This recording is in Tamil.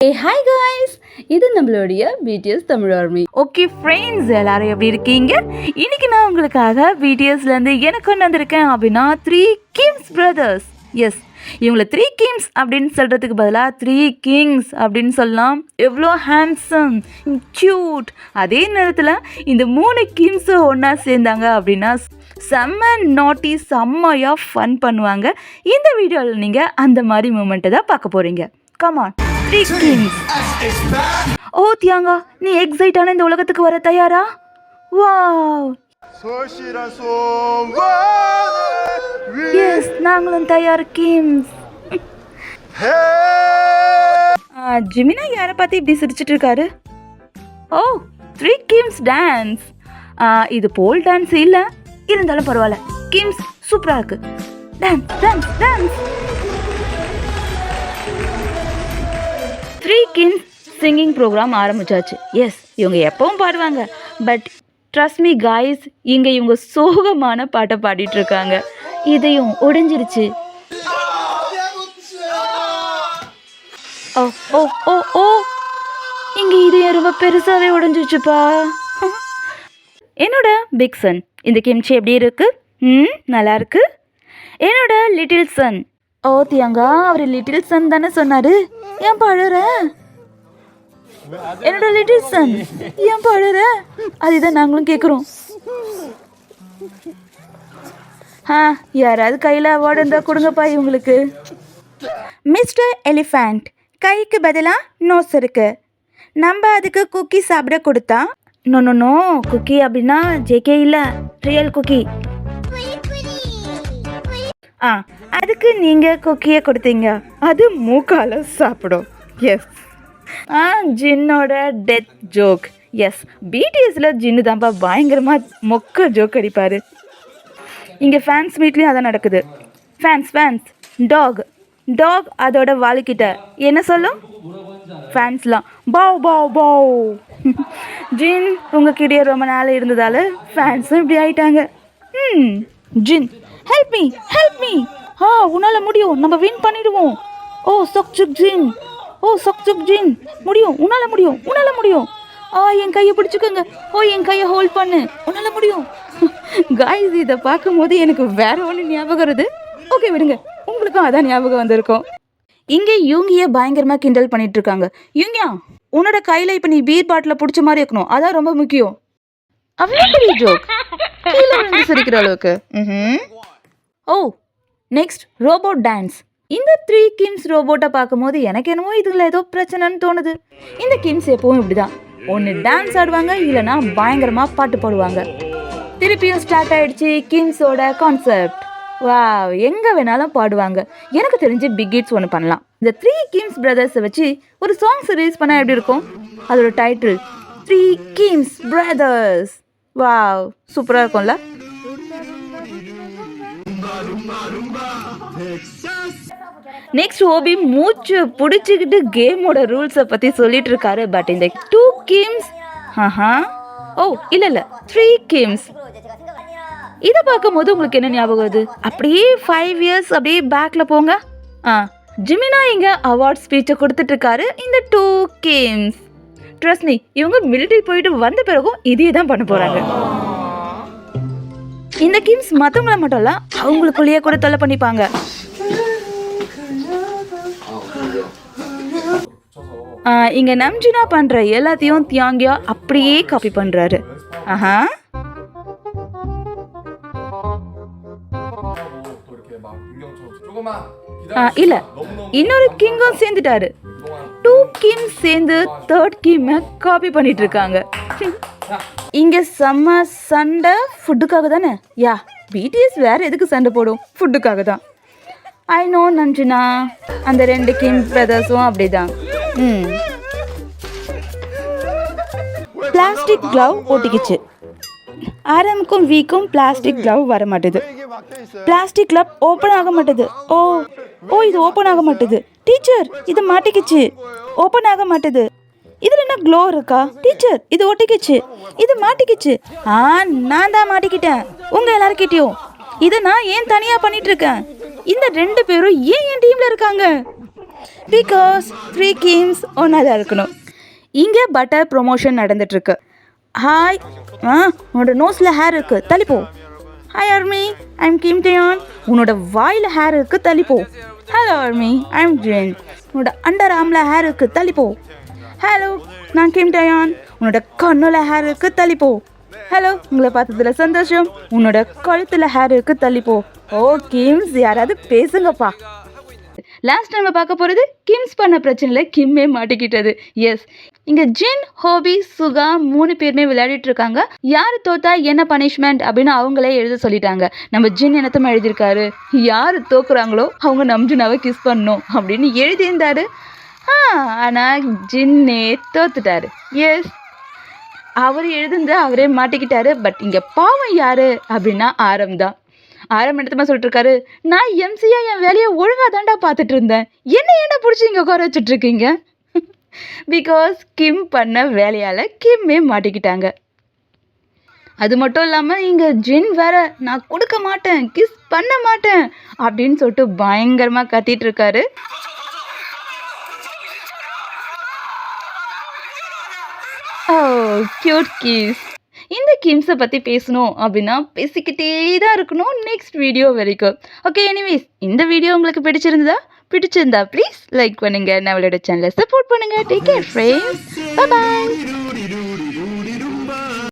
ஹாய் காய்ஸ், இது நம்மளுடைய BTS Tamil army. Okay friends, எல்லாரும் எப்படி இருக்கீங்க? இன்னைக்கு நான் உங்களுக்காக பிடிஎஸ்லேருந்து எனக்கு கொண்டு வந்திருக்கேன் அப்படின்னா 3 கிம்ஸ் பிரதர்ஸ். எஸ், இவங்களை 3 கிம்ஸ் அப்படின்னு சொல்கிறதுக்கு பதிலாக 3 கிங்ஸ் அப்படின்னு சொல்லலாம். எவ்வளோ ஹேண்ட்ஸம், க்யூட். அதே நேரத்தில் இந்த 3 கிம்ஸும் ஒன்றா சேர்ந்தாங்க அப்படின்னா செம்ம நாட்டி, செம்மையாக ஃபன் பண்ணுவாங்க. இந்த வீடியோவில் நீங்கள் அந்த மாதிரி மூமெண்ட்டை தான் பார்க்க போகிறீங்க. Come on 3 Kings. ஓ தியாங்கா, நீ எக்ஸைட்டான இந்த உலகத்துக்கு வர தயாரா? வாவ், எஸ், நாங்களும் தயார் கிம்ஸ். ஜிமினா யாரை பார்த்து இப்படி சிரிச்சிட்டு இருக்காரு? ஓ, 3 கிம்ஸ் டான்ஸ். இது போல் டான்ஸ் இல்லை, இருந்தாலும் பரவாயில்ல. கிம்ஸ் சூப்பராக இருக்கு. Dance dance dance. 3 Kims singing program ஆரம்பிச்சாச்சு. எஸ், இவங்க எப்பவும் பாடுவாங்க. பட் ட்ரஸ்ட் மீ காய்ஸ், இங்கே இவங்க சோகமான பாட்டை பாடிட்டு இருக்காங்க. இதையும் உடைஞ்சிருச்சு. ஓ ஓ ஓ ஓ, இங்கே இதையும் ரொம்ப பெருசாகவே உடைஞ்சிச்சுப்பா. என்னோட பிக் சன், இந்த கிம்ச்சி எப்படி இருக்கு? நல்லா இருக்கு. என்னோட லிட்டில் சன். ஓ தியாங்கா, அவர் லிட்டில் சன் தானே சொன்னாரு, ஏன் பாடுற? என்னோட லிட்டில் சன், ஏன் பாடுற? அதுதான் நாங்களும் கேட்குறோம். யாராவது கையில் அவார்டு இருந்தால் கொடுங்கப்பா இவங்களுக்கு. மிஸ்டர் எலிஃபண்ட், கைக்கு பதிலாக நோஸ் இருக்கு. நம்ம அதுக்கு குக்கி சாப்பிட கொடுத்தா, நோ நோ நோ, குக்கி அப்படின்னா ஜேகே இல்லை, ரியல் குக்கி. அதுக்கு நீங்கள் குக்கியை கொடுத்தீங்க, அது மூக்கால சாப்பிடும். எஸ், ஜின்னோட டெத் ஜோக். எஸ், பிடிஎஸில் ஜின்னு தான்ப்பா பயங்கரமாக மொக்க ஜோக் அடிப்பார். இங்கே ஃபேன்ஸ் மீட்லேயும் அதான் நடக்குது. ஃபேன்ஸ் டாக் டாக் அதோட வாலிக்கிட்ட என்ன சொல்லும்? ஃபேன்ஸ்லாம் பாவ் பாவ் பாவ். ஜின் உங்ககிட்டயே ரொம்ப நாள் இருந்ததால் ஃபேன்ஸும் இப்படி ஆயிட்டாங்க. ஜின், ஹெல்ப் மீ ஹெல்ப் மீ. உன்னால் முடியும், நம்ம வின் பண்ணிடுவோம். ஓ சொக்சுக் ஜின், ஓ சொக்சுக் ஜின், முடியும், உன்னால் முடியும், உன்னால் முடியும். என் கையை பிடிச்சிக்கோங்க. என் கையை ஹோல்ட் பண்ணு, உன்னால் முடியும். காய்ஸ், இதை பார்க்கும்போது எனக்கு வேற ஒன்று ஞாபகம் வருது. ஓகே விடுங்க, உங்களுக்கும் அதான் ஞாபகம் வந்திருக்கும். இங்கே யூங்கியை பயங்கரமாக கிண்டல் பண்ணிட்டு இருக்காங்க. யூங்கியா, உன்னோட கையில் இப்போ நீ பீர் பாட்டில் பிடிச்ச மாதிரி இருக்கணும், அதான் ரொம்ப முக்கியம். அவ்வளோ பெரிய ஜோக், கீழே விழுந்து சிரிக்கிற அளவுக்கு. ஓ, நெக்ஸ்ட் ரோபோட் டான்ஸ். இந்த 3 கிம்ஸ் ரோபோட்டை பார்க்கும்போது எனக்கு என்னமோ இதில் ஏதோ பிரச்சனைன்னு தோணுது. இந்த கிம்ஸ் எப்பவும் இப்படிதான், ஒன்று டான்ஸ் ஆடுவாங்க, இல்லைனா பயங்கரமாக பாட்டு பாடுவாங்க. திருப்பியும் ஸ்டார்ட் ஆயிடுச்சு கிம்ஸோட கான்செப்ட். வாவ், எங்கே வேணாலும் பாடுவாங்க. எனக்கு தெரிஞ்சு பிக் ஹிட்ஸ் ஒன்று பண்ணலாம். இந்த 3 கிம்ஸ் பிரதர்ஸை வச்சு ஒரு சாங்ஸ் ரிலீஸ் பண்ணால் எப்படி இருக்கும்? அதோட டைட்டில் 3 கிம்ஸ் பிரதர்ஸ். வாவ், சூப்பராக இருக்கும்ல? நெக்ஸ்ட் ஓபி மூச்சு பிடிச்சிக்கிட்டு கேமோட ரூல்ஸை பற்றி சொல்லிட்டு இருக்காரு. பட் இந்த 2 கிம்ஸ், ஓ இல்லை 3 கிம்ஸ், இதை பார்க்கும்போது உங்களுக்கு என்ன ஞாபகம் வருது? அப்படியே 5 இயர்ஸ் அப்படியே பேக்கில் போங்க. ஜிமினா இங்கே அவார்ட் ஸ்பீச்சை கொடுத்துட்டு இருக்காரு. இந்த 2 கிம்ஸ், ட்ரஸ்ட் மீ, இவங்க மிலிட்டரி போயிட்டு வந்த பிறகும் இதே தான் பண்ண போகிறாங்க. இந்த கிம்ஸ் மற்றவங்கள மட்டும் இல்லை, அவங்களுக்குள்ளேயே கூட தொல்லை பண்ணிப்பாங்க. இங்கே நம்ஜினா பண்ணுற எல்லாத்தையும் தியாங்கியா அப்படியே காப்பி பண்ணுறாரு. இல்லை, இன்னொரு கிங்கும் சேர்ந்துட்டாரு. 2 கிம்ஸ் சேர்ந்து 3rd கிம்மை காப்பி பண்ணிட்டு இருக்காங்க. இங்கே செம்ம சண்டை ஃபுட்டுக்காக தானே? யா, பிடிஎஸ் வேறு எதுக்கு சண்டை போடும்? ஃபுட்டுக்காக தான். ஐ நோ நஞ்சினா, அந்த 2 கிம் பிரதர்ஸும் அப்படிதான். பிளாஸ்டிக் க்ளவ் ஒட்டிக்கிச்சு. ஆரமுக்கும் வீக்கும் பிளாஸ்டிக் க்ளவ் வர மாட்டேது. பிளாஸ்டிக் க்ளவ் ஓப்பன் ஆக மாட்டேது. ஓ இது ஓப்பன் ஆக மாட்டேது. டீச்சர், இது மாட்டிக்கிச்சு, ஓப்பன் ஆக மாட்டேது. இதில் என்ன க்ளோ இருக்கா? டீச்சர், இது ஒட்டிக்கிச்சு, இது மாட்டிக்கிச்சு. நான் தான் மாட்டிக்கிட்டேன் உங்கள் எல்லாருக்கிட்டையும். இதை நான் ஏன் தனியாக பண்ணிட்டு இருக்கேன்? இந்த 2 பேரும் ஏன் என் டீமில் இருக்காங்க? பிகாஸ் 3 கிம்ஸ் ஒன்றா தான் இருக்கணும். இங்கே பட்டர் ப்ரொமோஷன் நடந்துட்டுருக்கு. ஹாய், உன்னோட நோஸில் ஹேர் இருக்குது, தள்ளிப்போ. ஹாய் ஆர்மி, ஐம் கிம் டயான். உன்னோட வாயில் ஹேர் இருக்குது, தள்ளிப்போ. Hello army, I'm Jen. உன்னோட அண்டர் ஆர்மில் ஹேர் இருக்குது, தள்ளிப்போ. ஹலோ, நான் கிம் டயான். உன்னோட கண்ணில் ஹேர் இருக்குது, தள்ளிப்போ. ஹலோ, உங்களை பார்த்ததுல சந்தோஷம். உன்னோட கழுத்தில் ஹேர் இருக்குது, தள்ளிப்போ. ஓ கிம்ஸ், யாராவது பேசுங்கப்பா. லாஸ்ட் நம்ம பார்க்க போகிறது கிம்ஸ் பண்ண பிரச்சனையில் கிம்மே மாட்டிக்கிட்டது. எஸ், இங்கே ஜின், ஹோபி, சுகா 3 பேருமே விளையாடிட்டு இருக்காங்க. யார் தோத்தா என்ன பனிஷ்மெண்ட் அப்படின்னு அவங்களே எழுத சொல்லிட்டாங்க. நம்ம ஜின் என்னத்தமா எழுதியிருக்காரு, யார் தோக்குறாங்களோ அவங்க நம்ஜுனாவை கிஸ் பண்ணணும் அப்படின்னு எழுதியிருந்தாரு. ஆனால் ஜின்னே தோத்துட்டாரு. எஸ், அவர் எழுதுந்து அவரே மாட்டிக்கிட்டாரு. பட் இங்கே பாவம் யாரு அப்படின்னா ஆரம் தான். ஆரம் இடத்துமா சொல்லிட்டு இருக்காரு, நான் எம்சியா என் வேலையை ஒழுங்காக தாண்டா பார்த்துட்டு இருந்தேன், என்ன ஏன்டா பிடிச்சி இங்கே உட்கார வச்சுட்டு இருக்கீங்க. பிகாஸ் கிம் பண்ண வேலையால் கிம்மே மாட்டிக்கிட்டாங்க. அது மட்டும் இல்லாமல் இங்கே ஜின் வேற, நான் கொடுக்க மாட்டேன், கிஸ் பண்ண மாட்டேன் அப்படின்னு சொல்லிட்டு பயங்கரமாக கத்திட்டு இருக்காரு. ஓ கியூட் கிஸ். இந்த கிம்ஸை பற்றி பேசணும் அப்படின்னா பேசிக்கிட்டே தான் இருக்கணும் நெக்ஸ்ட் வீடியோ வரைக்கும். ஓகே, எனிவேஸ் இந்த வீடியோ உங்களுக்கு பிடிச்சிருந்தா ப்ளீஸ் லைக் பண்ணுங்கள், நம்மளோட சேனலை சப்போர்ட் பண்ணுங்கள். Take care friends, bye bye.